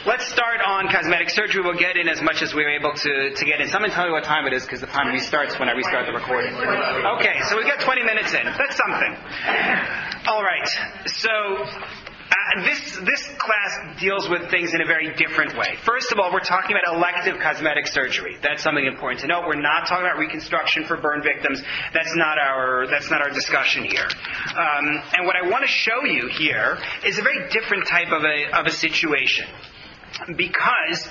Let's start on cosmetic surgery. We'll get in as much as we're able to get in. Someone tell me what time it is, because the time restarts when I restart the recording. Okay, so we got 20 minutes in. That's something. All right. So this class deals with things in a very different way. First of all, we're talking about elective cosmetic surgery. That's something important to note. We're not talking about reconstruction for burn victims. That's not our discussion here. And what I want to show you here is a very different type of a situation. Because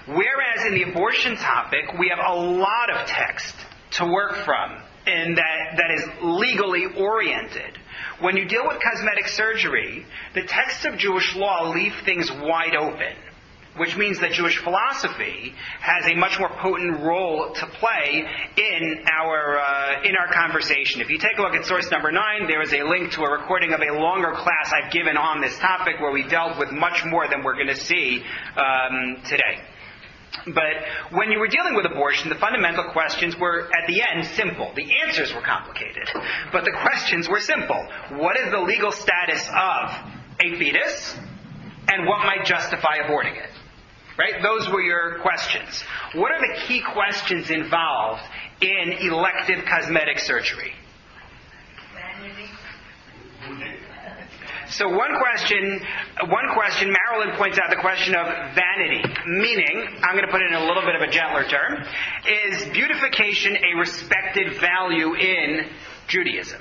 whereas in the abortion topic we have a lot of text to work from, and that is legally oriented, when you deal with cosmetic surgery, the texts of Jewish law leave things wide open, which means that Jewish philosophy has a much more potent role to play in our conversation. If you take a look at source number 9, there is a link to a recording of a longer class I've given on this topic where we dealt with much more than we're going to see today. But when you were dealing with abortion, the fundamental questions were, at the end, simple. The answers were complicated, but the questions were simple. What is the legal status of a fetus, and what might justify aborting it? Right? Those were your questions. What are the key questions involved in elective cosmetic surgery? Vanity. So one question, Marilyn points out the question of vanity, meaning, I'm going to put it in a little bit of a gentler term, is beautification a respected value in Judaism?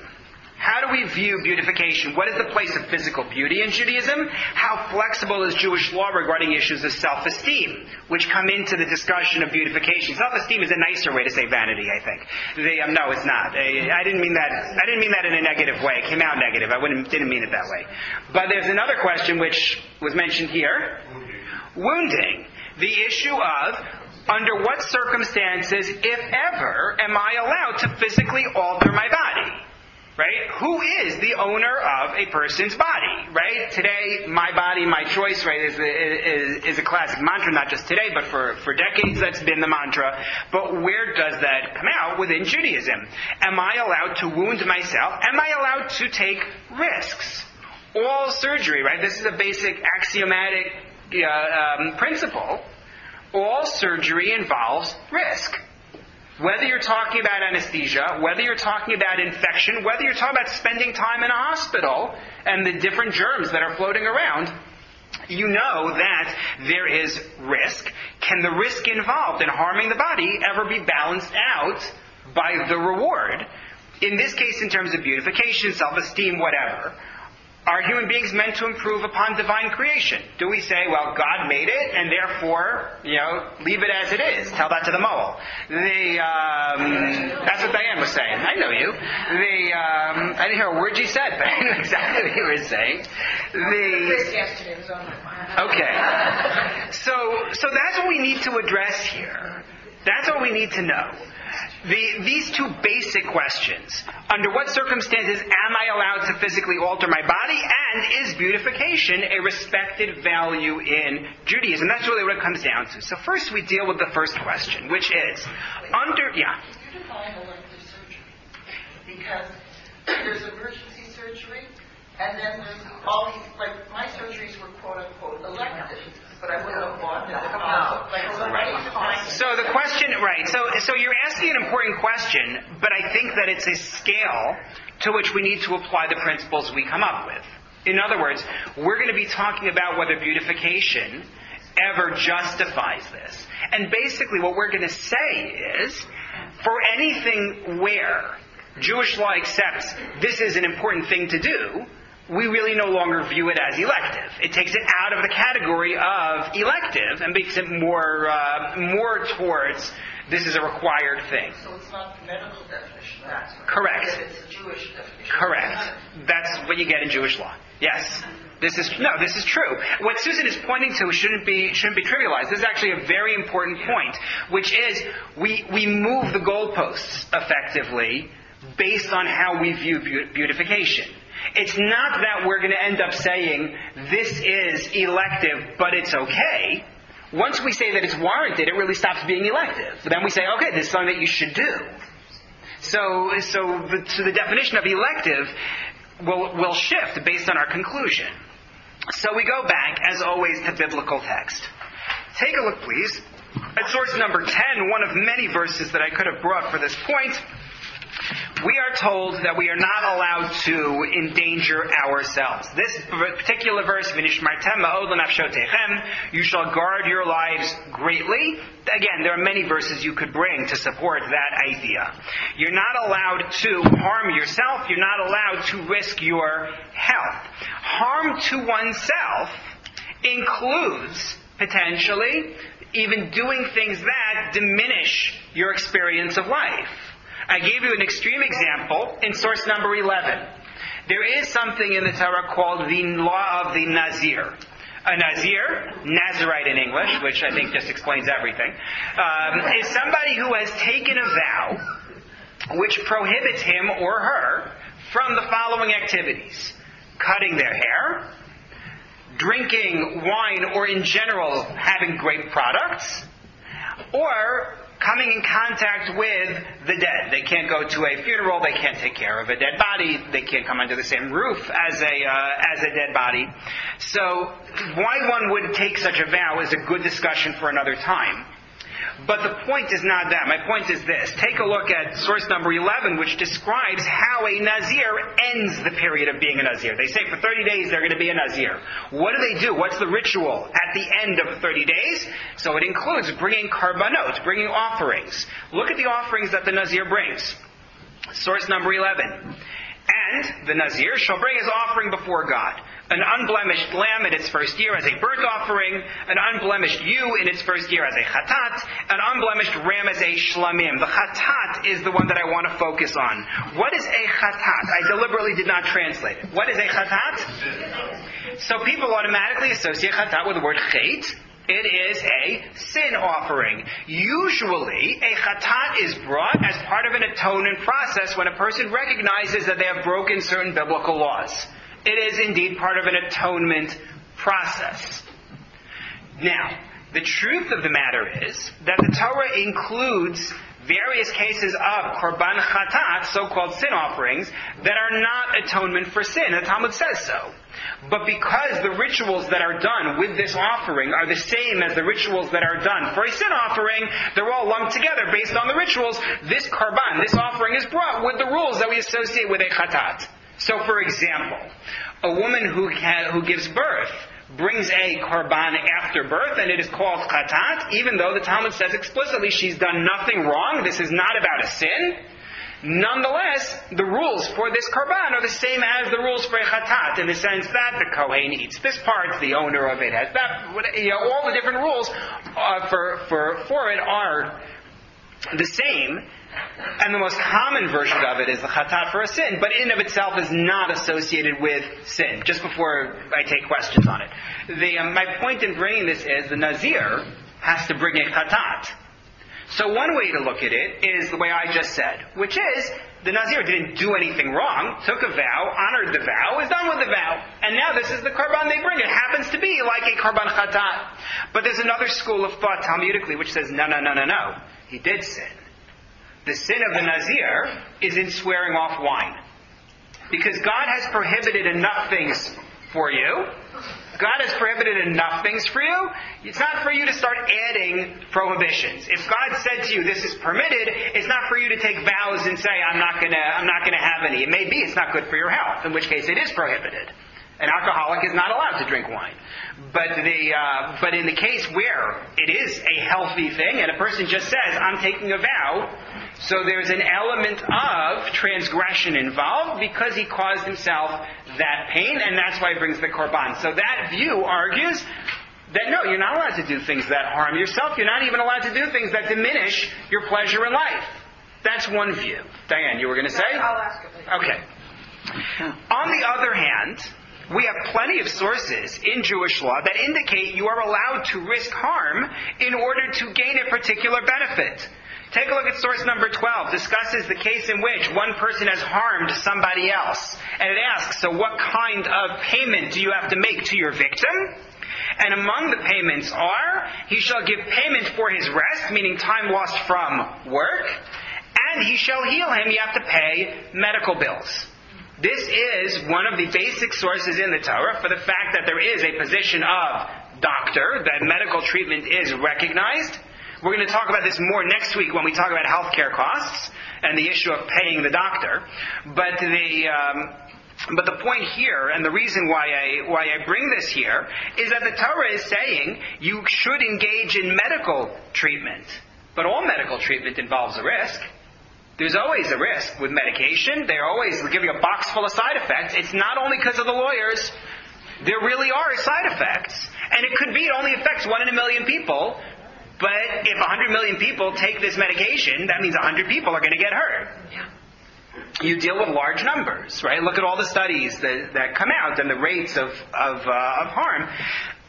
How do we view beautification? What is the place of physical beauty in Judaism? How flexible is Jewish law regarding issues of self-esteem, which come into the discussion of beautification? Self-esteem is a nicer way to say vanity, I think. No, it's not. I didn't mean that in a negative way. It came out negative. Didn't mean it that way. But there's another question which was mentioned here. Wounding. The issue of, under what circumstances, if ever, am I allowed to physically alter my body? Right? Who is the owner of a person's body? Right? Today, my body, my choice, right, is a classic mantra, not just today, but for decades that's been the mantra. But where does that come out within Judaism? Am I allowed to wound myself? Am I allowed to take risks? All surgery, right? This is a basic axiomatic principle. All surgery involves risk. Whether you're talking about anesthesia, whether you're talking about infection, whether you're talking about spending time in a hospital and the different germs that are floating around, you know that there is risk. Can the risk involved in harming the body ever be balanced out by the reward? In this case, in terms of beautification, self-esteem, whatever, are human beings meant to improve upon divine creation? Do we say, well, God made it, and therefore, leave it as it is? Tell that to the mole. That's what Diane was saying. I know you. I didn't hear a word you said, but I knew exactly what you were saying. Okay. So that's what we need to address here. That's what we need to know. These two basic questions. Under what circumstances am I allowed to physically alter my body? And is beautification a respected value in Judaism? That's really what it comes down to. So first we deal with the first question, which is, You define elective surgery. Because there's emergency surgery, and then there's all these, like, my surgeries were quote-unquote elective. But I wouldn't have bought them. Right. So the question, right, so you're asking an important question, but I think that it's a scale to which we need to apply the principles we come up with. In other words, we're going to be talking about whether beautification ever justifies this. And basically what we're going to say is, for anything where Jewish law accepts this is an important thing to do, we really no longer view it as elective. It takes it out of the category of elective and makes it more towards this is a required thing. So it's not the medical definition. That's right. Correct. It's a Jewish definition. Correct. That's what you get in Jewish law. Yes. This is true. What Susan is pointing to shouldn't be trivialized. This is actually a very important point, which is we move the goalposts effectively based on how we view beautification. It's not that we're going to end up saying this is elective, but it's okay. Once we say that it's warranted, it really stops being elective. Then we say, okay, this is something that you should do. So the definition of elective will shift based on our conclusion. So we go back, as always, to biblical text. Take a look, please, at source number 10, one of many verses that I could have brought for this point. We are told that we are not allowed to endanger ourselves. This particular verse, "V'nishmartem ma'od l'nafshotechem," you shall guard your lives greatly. Again, there are many verses you could bring to support that idea. You're not allowed to harm yourself. You're not allowed to risk your health. Harm to oneself includes, potentially, even doing things that diminish your experience of life. I gave you an extreme example in source number 11. There is something in the Torah called the law of the Nazir. A Nazir, Nazirite in English, which I think just explains everything, is somebody who has taken a vow which prohibits him or her from the following activities: cutting their hair, drinking wine, or in general having grape products, or coming in contact with the dead. They can't go to a funeral. They can't take care of a dead body. They can't come under the same roof as a dead body. So why one would take such a vow is a good discussion for another time. But the point is not that. My point is this. Take a look at source number 11, which describes how a Nazir ends the period of being a Nazir. They say for 30 days they're going to be a Nazir. What do? What's the ritual at the end of 30 days? So it includes bringing karbanot, bringing offerings. Look at the offerings that the Nazir brings. Source number 11. And the Nazir shall bring his offering before God: an unblemished lamb in its first year as a burnt offering, an unblemished ewe in its first year as a chatat, an unblemished ram as a shlamim. The chatat is the one that I want to focus on. What is a chatat? I deliberately did not translate it. What is a chatat? So people automatically associate chatat with the word chet. It is a sin offering. Usually, a chatat is brought as part of an atonement process when a person recognizes that they have broken certain biblical laws. It is indeed part of an atonement process. Now, the truth of the matter is that the Torah includes various cases of korban chatat, so-called sin offerings, that are not atonement for sin. The Talmud says so. But because the rituals that are done with this offering are the same as the rituals that are done for a sin offering, they're all lumped together based on the rituals. This korban, this offering, is brought with the rules that we associate with a chatat. So, for example, a woman who gives birth brings a korban after birth, and it is called chatat, even though the Talmud says explicitly she's done nothing wrong. This is not about a sin. Nonetheless, the rules for this korban are the same as the rules for a chatat, in the sense that the Kohen eats this part, the owner of it has that. All the different rules for it are the same. And the most common version of it is the chatat for a sin, but in of itself is not associated with sin. Just before I take questions on it. My point in bringing this is the Nazir has to bring a chatat. So one way to look at it is the way I just said, which is the Nazir didn't do anything wrong, took a vow, honored the vow, is done with the vow, and now this is the korban they bring. It happens to be like a korban chatat. But there's another school of thought, Talmudically, which says, no. He did sin. The sin of the Nazir is in swearing off wine. Because God has prohibited enough things for you. God has prohibited enough things for you. It's not for you to start adding prohibitions. If God said to you, this is permitted, it's not for you to take vows and say, I'm not gonna have any. It may be it's not good for your health, in which case it is prohibited. An alcoholic is not allowed to drink wine. But in the case where it is a healthy thing, and a person just says, I'm taking a vow, so there's an element of transgression involved because he caused himself that pain, and that's why he brings the korban. So that view argues that no, you're not allowed to do things that harm yourself. You're not even allowed to do things that diminish your pleasure in life. That's one view. Diane, you were going to say? I'll ask it later. Okay. On the other hand, we have plenty of sources in Jewish law that indicate you are allowed to risk harm in order to gain a particular benefit. Take a look at source number 12. Discusses the case in which one person has harmed somebody else. And it asks, so what kind of payment do you have to make to your victim? And among the payments are, he shall give payment for his rest, meaning time lost from work, and he shall heal him. You have to pay medical bills. This is one of the basic sources in the Torah for the fact that there is a position of doctor, that medical treatment is recognized. We're going to talk about this more next week when we talk about healthcare costs and the issue of paying the doctor. But the point here, and the reason why I bring this here, is that the Torah is saying you should engage in medical treatment. But all medical treatment involves a risk. There's always a risk with medication. They always give you a box full of side effects. It's not only because of the lawyers. There really are side effects. And it could be it only affects 1 in a million people. But if 100 million people take this medication, that means 100 people are going to get hurt. You deal with large numbers, right? Look at all the studies that come out and the rates of harm.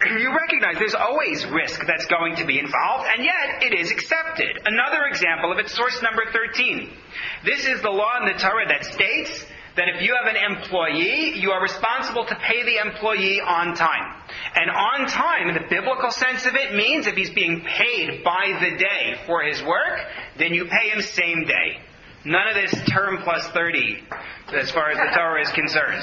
You recognize there's always risk that's going to be involved, and yet it is accepted. Another example of it, source number 13. This is the law in the Torah that states that if you have an employee, you are responsible to pay the employee on time. And on time, in the biblical sense of it, means if he's being paid by the day for his work, then you pay him same day. None of this term plus 30, as far as the Torah is concerned.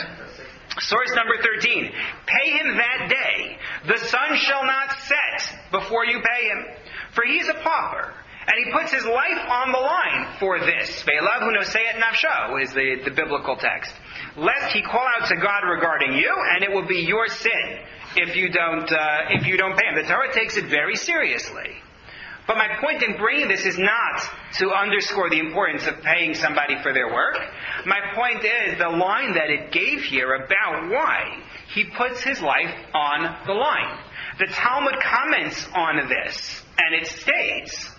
Source number 13. Pay him that day. The sun shall not set before you pay him. For he is a pauper, and he puts his life on the line for this. Ve'elav hu nosei et nafsho is the biblical text. Lest he call out to God regarding you, and it will be your sin if you don't pay him. The Torah takes it very seriously. But my point in bringing this is not to underscore the importance of paying somebody for their work. My point is the line that it gave here about why he puts his life on the line. The Talmud comments on this, and it states,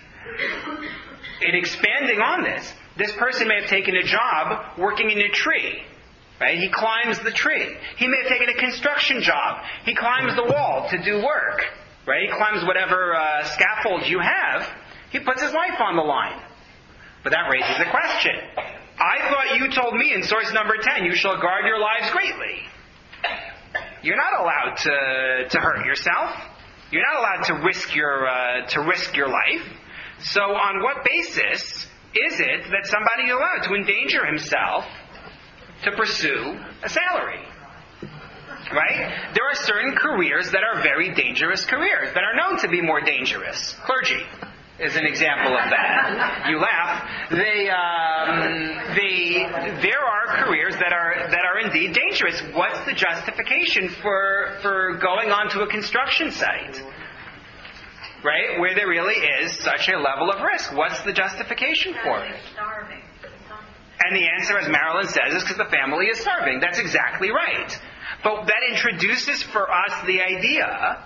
in expanding on this person may have taken a job working in a tree. Right? He climbs the tree. He may have taken a construction job. He climbs the wall to do work. Right? He climbs whatever scaffolds you have. He puts his life on the line. But that raises a question. I thought you told me in source number 10, you shall guard your lives greatly. You're not allowed to hurt yourself. You're not allowed to risk your life. So on what basis is it that somebody is allowed to endanger himself to pursue a salary? Right? There are certain careers that are very dangerous careers, that are known to be more dangerous. Clergy is an example of that. You laugh. There are careers that are indeed dangerous. What's the justification for going onto a construction site? Right? Where there really is such a level of risk. What's the justification for it? And the answer, as Marilyn says, is because the family is starving. That's exactly right. But that introduces for us the idea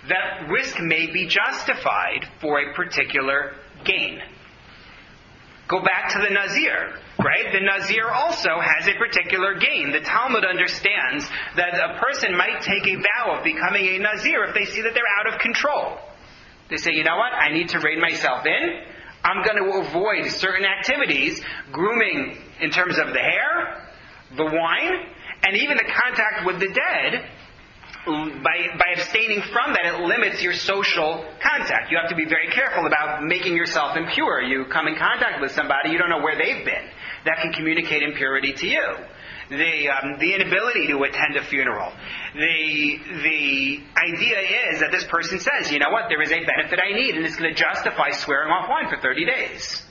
that risk may be justified for a particular gain. Go back to the Nazir, right? The Nazir also has a particular gain. The Talmud understands that a person might take a vow of becoming a Nazir if they see that they're out of control. They say, you know what? I need to rein myself in. I'm going to avoid certain activities, grooming in terms of the hair, the wine, and even the contact with the dead. By abstaining from that, it limits your social contact. You have to be very careful about making yourself impure. You come in contact with somebody, you don't know where they've been. That can communicate impurity to you. The inability to attend a funeral. The idea is that this person says, you know what, there is a benefit I need, and it's going to justify swearing off wine for 30 days.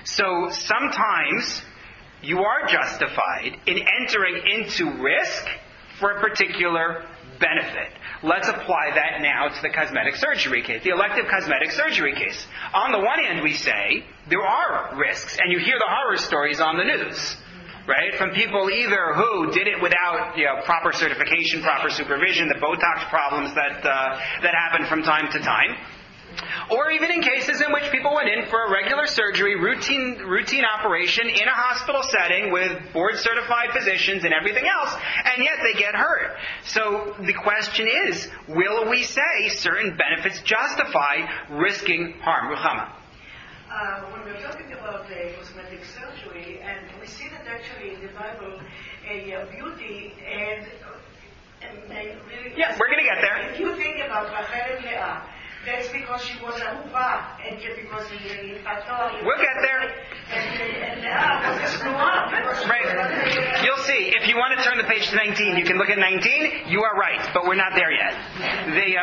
So sometimes you are justified in entering into risk for a particular benefit. Let's apply that now to the cosmetic surgery case, the elective cosmetic surgery case. On the one hand, we say there are risks, and you hear the horror stories on the news, right? From people either who did it without proper certification, proper supervision, the Botox problems that happen from time to time. Or even in cases in which people went in for a regular surgery, routine operation in a hospital setting with board-certified physicians and everything else, and yet they get hurt. So the question is, will we say certain benefits justify risking harm? Ruchama. When we're talking about cosmetic surgery, and we see that actually in the Bible, beauty and really... Yeah, we're going to get there. If you think about Rachel and Leah, that's because she was a Uva, and because We'll get there. Right. You'll see. If you want to turn the page to 19, you can look at 19. You are right, but we're not there yet.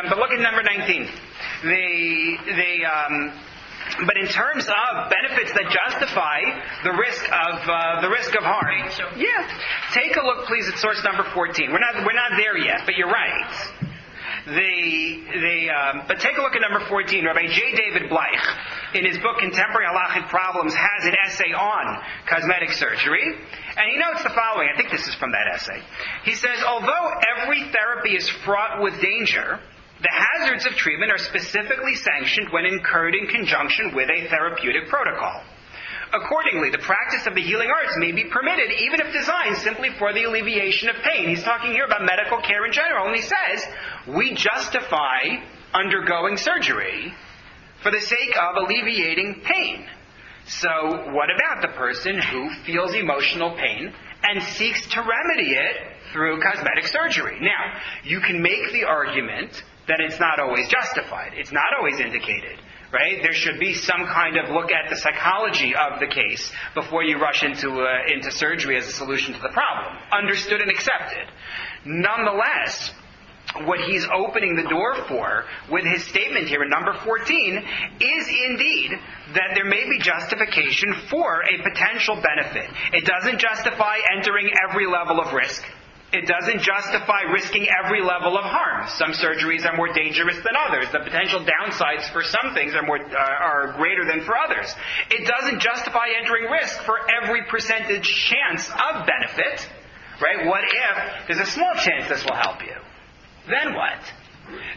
But look at number 19. But in terms of benefits that justify the risk of harm, take a look, please, at source number 14. We're not there yet, but you're right. But take a look at number 14. Rabbi J. David Bleich, in his book Contemporary Halachic Problems, has an essay on cosmetic surgery, and he notes the following. I think this is from that essay. He says, although every therapy is fraught with danger, the hazards of treatment are specifically sanctioned when incurred in conjunction with a therapeutic protocol. Accordingly, the practice of the healing arts may be permitted, even if designed simply for the alleviation of pain. He's talking here about medical care in general, and he says, we justify undergoing surgery for the sake of alleviating pain. So what about the person who feels emotional pain and seeks to remedy it through cosmetic surgery? Now, you can make the argument that it's not always justified. It's not always indicated. Right? There should be some kind of look at the psychology of the case before you rush into surgery as a solution to the problem. Understood and accepted. Nonetheless, what he's opening the door for with his statement here in number 14 is indeed that there may be justification for a potential benefit. It doesn't justify entering every level of risk. It doesn't justify risking every level of harm. Some surgeries are more dangerous than others. The potential downsides for some things are greater than for others. It doesn't justify entering risk for every percentage chance of benefit. Right? What if there's a small chance this will help you? Then what?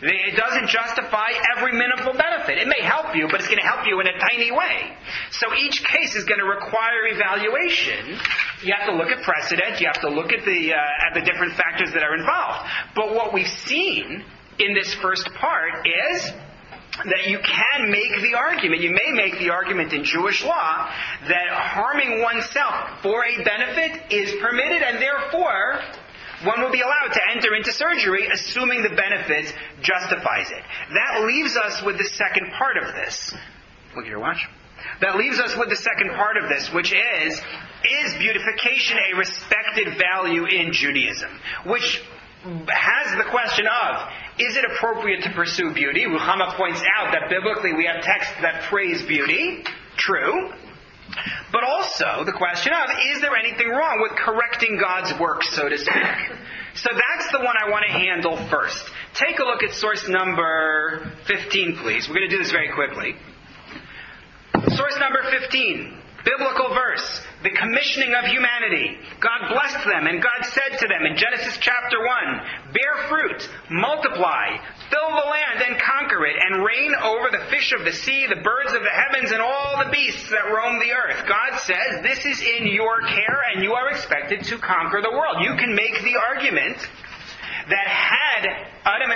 It doesn't justify every minimal benefit. It may help you, but it's going to help you in a tiny way. So each case is going to require evaluation. You have to look at precedent. You have to look at the different factors that are involved. But what we've seen in this first part is that you can make the argument, you may make the argument in Jewish law, that harming oneself for a benefit is permitted, and therefore one will be allowed to enter into surgery assuming the benefit justifies it. That leaves us with the second part of this. Look at your watch. That leaves us with the second part of this, which is beautification a respected value in Judaism? Which has the question of, is it appropriate to pursue beauty? Ruchama points out that biblically we have texts that praise beauty. True. But also the question of, is there anything wrong with correcting God's work, so to speak? So that's the one I want to handle first. Take a look at source number 15, please. We're going to do this very quickly. Source number 15. Biblical verse, the commissioning of humanity. God blessed them, and God said to them in Genesis chapter 1, bear fruit, multiply, fill the land and conquer it, and reign over the fish of the sea, the birds of the heavens, and all the beasts that roam the earth. God says this is in your care, and you are expected to conquer the world. You can make the argument that had Adam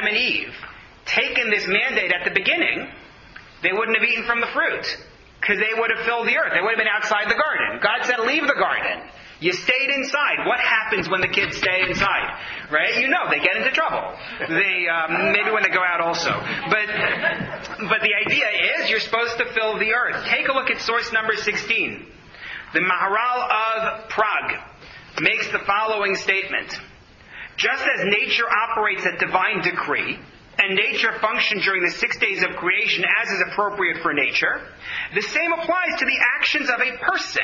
and Eve, taken this mandate at the beginning, they wouldn't have eaten from the fruit. Because they would have filled the earth. They would have been outside the garden. God said, leave the garden. You stayed inside. What happens when the kids stay inside? Right? You know, they get into trouble. Maybe when they go out also. But the idea is you're supposed to fill the earth. Take a look at source number 16. The Maharal of Prague makes the following statement. Just as nature operates at divine decree, and nature functioned during the 6 days of creation as is appropriate for nature, the same applies to the actions of a person,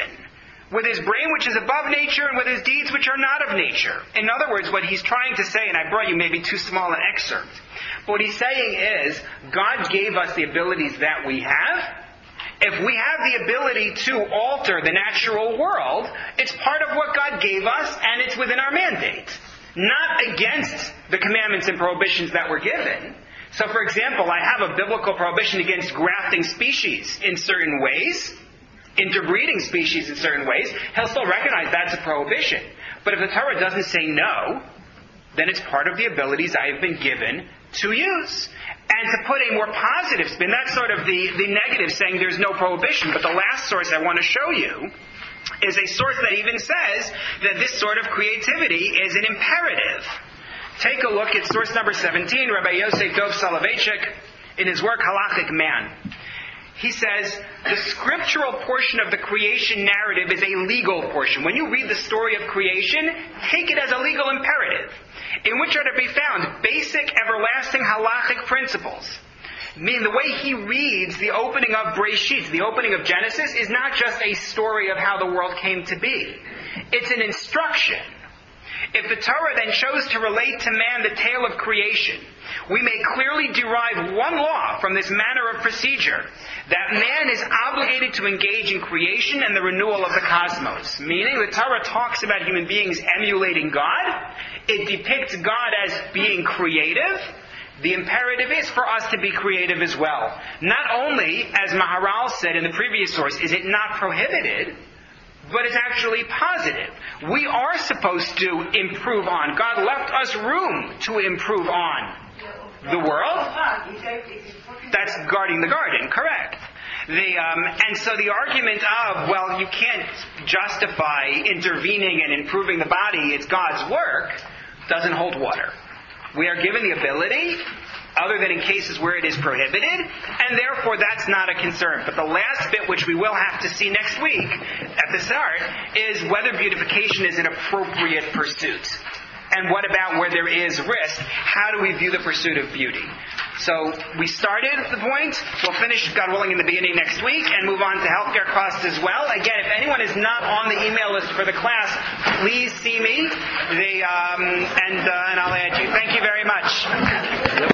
with his brain which is above nature and with his deeds which are not of nature. In other words, what he's trying to say, and I brought you maybe too small an excerpt, but what he's saying is, God gave us the abilities that we have. If we have the ability to alter the natural world, it's part of what God gave us, and it's within our mandate. Not against the commandments and prohibitions that were given. So, for example, I have a biblical prohibition against grafting species in certain ways, interbreeding species in certain ways. He'll still recognize that's a prohibition. But if the Torah doesn't say no, then it's part of the abilities I have been given to use. And to put a more positive spin, that's sort of the negative, saying there's no prohibition. But the last source I want to show you is a source that even says that this sort of creativity is an imperative. Take a look at source number 17, Rabbi Yosef Dov Soloveitchik, in his work Halachic Man. He says, the scriptural portion of the creation narrative is a legal portion. When you read the story of creation, take it as a legal imperative, in which are to be found basic, everlasting halachic principles. Meaning the way he reads the opening of Breshit, the opening of Genesis, is not just a story of how the world came to be. It's an instruction. If the Torah then chose to relate to man the tale of creation, we may clearly derive one law from this manner of procedure, that man is obligated to engage in creation and the renewal of the cosmos. Meaning the Torah talks about human beings emulating God. It depicts God as being creative. The imperative is for us to be creative as well. Not only, as Maharal said in the previous source, is it not prohibited, but it's actually positive. We are supposed to improve on. God left us room to improve on the world. That's guarding the garden, correct. And so the argument of, well, you can't justify intervening and improving the body, it's God's work, doesn't hold water. We are given the ability, other than in cases where it is prohibited, and therefore that's not a concern. But the last bit, which we will have to see next week at the start, is whether beautification is an appropriate pursuit. And what about where there is risk? How do we view the pursuit of beauty? So we started the point. We'll finish, God willing, in the beginning next week and move on to healthcare costs as well. Again, if anyone is not on the email list for the class, please see me. And I'll add you. Thank you very much.